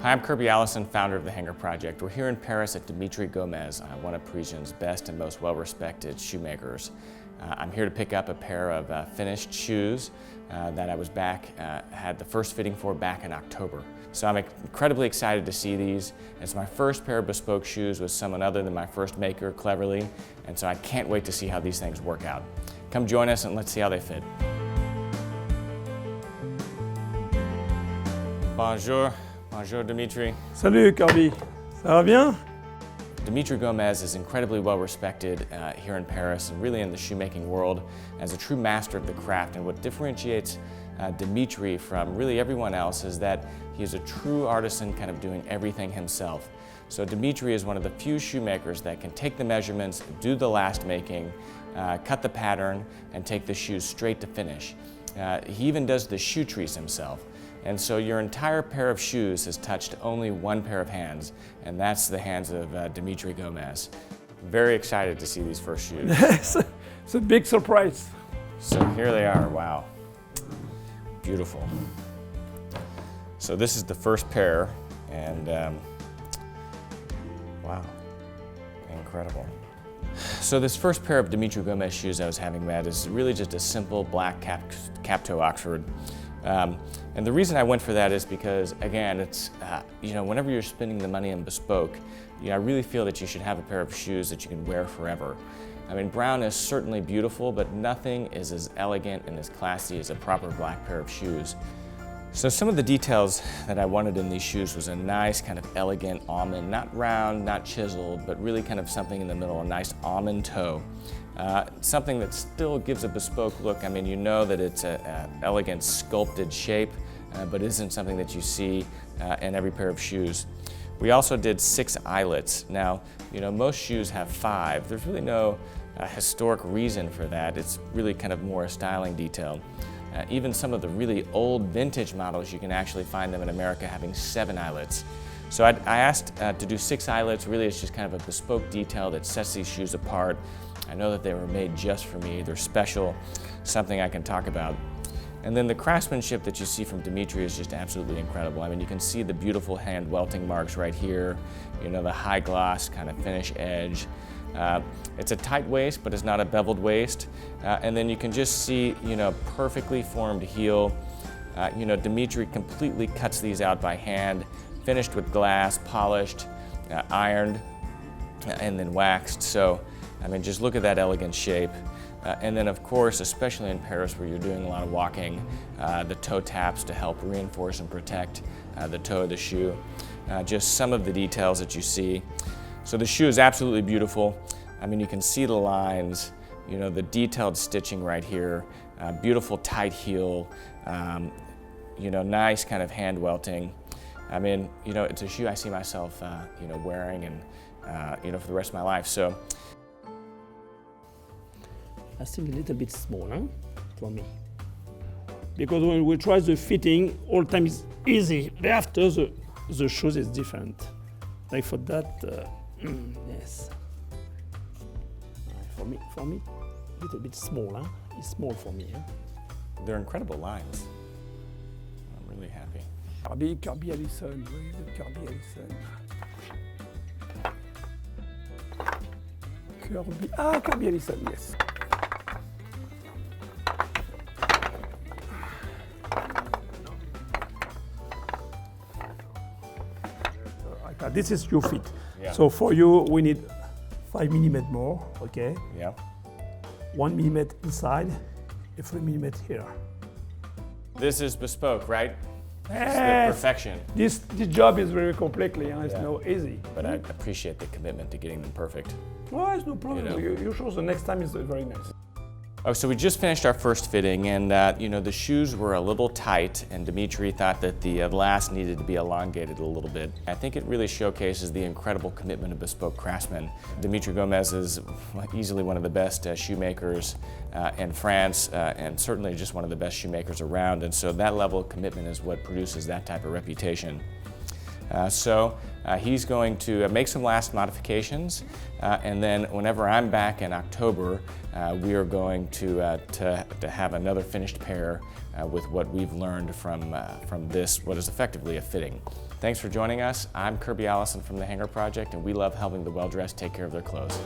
Hi, I'm Kirby Allison, founder of the Hanger Project. We're here in Paris at Dimitri Gomez, one of Parisian's best and most well-respected shoemakers. I'm here to pick up a pair of finished shoes that I was had the first fitting for back in October. So I'm incredibly excited to see these. It's my first pair of bespoke shoes with someone other than my first maker, Cleverly, and so I can't wait to see how these things work out. Come join us and let's see how they fit. Bonjour. Bonjour, Dimitri. Salut, Kirby. Ça va bien? Dimitri Gomez is incredibly well respected here in Paris and really in the shoemaking world as a true master of the craft. And what differentiates Dimitri from really everyone else is that he is a true artisan, kind of doing everything himself. So Dimitri is one of the few shoemakers that can take the measurements, do the last making, cut the pattern, and take the shoes straight to finish. He even does the shoe trees himself. And so your entire pair of shoes has touched only one pair of hands, and that's the hands of Dimitri Gomez. Very excited to see these first shoes. It's a big surprise. So here they are, wow. Beautiful. So this is the first pair, and wow, incredible. So this first pair of Dimitri Gomez shoes I was having made is really just a simple black cap-toe Oxford. And the reason I went for that is because, again, it's, whenever you're spending the money on bespoke, I really feel that you should have a pair of shoes that you can wear forever. I mean, brown is certainly beautiful, but nothing is as elegant and as classy as a proper black pair of shoes. So some of the details that I wanted in these shoes was a nice kind of elegant almond, not round, not chiseled, but really kind of something in the middle, a nice almond toe. Something that still gives a bespoke look. I mean, you know that it's an elegant sculpted shape, but isn't something that you see in every pair of shoes. We also did 6 eyelets. Now, most shoes have 5. There's really no historic reason for that. It's really kind of more a styling detail. Even some of the really old vintage models, you can actually find them in America having 7 eyelets. So I asked to do 6 eyelets. Really, it's just kind of a bespoke detail that sets these shoes apart. I know that they were made just for me. They're special, something I can talk about. And then the craftsmanship that you see from Dimitri is just absolutely incredible. I mean, you can see the beautiful hand welting marks right here, the high gloss kind of finish edge. It's a tight waist, but it's not a beveled waist. And then you can just see, perfectly formed heel. Dimitri completely cuts these out by hand, finished with glass, polished, ironed, and then waxed. So, I mean, just look at that elegant shape. And then, of course, especially in Paris where you're doing a lot of walking, the toe taps to help reinforce and protect the toe of the shoe. Just some of the details that you see. So the shoe is absolutely beautiful. I mean, you can see the lines, the detailed stitching right here, beautiful tight heel, nice kind of hand welting. I mean, it's a shoe I see myself, wearing and, for the rest of my life. So. I think a little bit small, for me. Because when we try the fitting, all time is easy. But after the shoes is different. Like for that, yes. For me, a little bit small, It's small for me. They're incredible lines. I'm really happy. Kirby Allison, where is it? Kirby Allison. Kirby Allison, yes. This is your feet. Yeah. So for you, we need 5 mm more, okay? Yeah. 1 mm inside, and 3 mm here. This is bespoke, right? Yes. This is the perfection. This job is very completely, it's not easy. But I appreciate the commitment to getting them perfect. Oh, it's no problem. You sure the next time is very nice. Oh, so we just finished our first fitting, and the shoes were a little tight, and Dimitri thought that the last needed to be elongated a little bit. I think it really showcases the incredible commitment of bespoke craftsmen. Dimitri Gomez is easily one of the best shoemakers in France, and certainly just one of the best shoemakers around, and so that level of commitment is what produces that type of reputation. He's going to make some last modifications, and then whenever I'm back in October, we are going to have another finished pair with what we've learned from this, what is effectively a fitting. Thanks for joining us. I'm Kirby Allison from the Hanger Project, and we love helping the well-dressed take care of their clothes.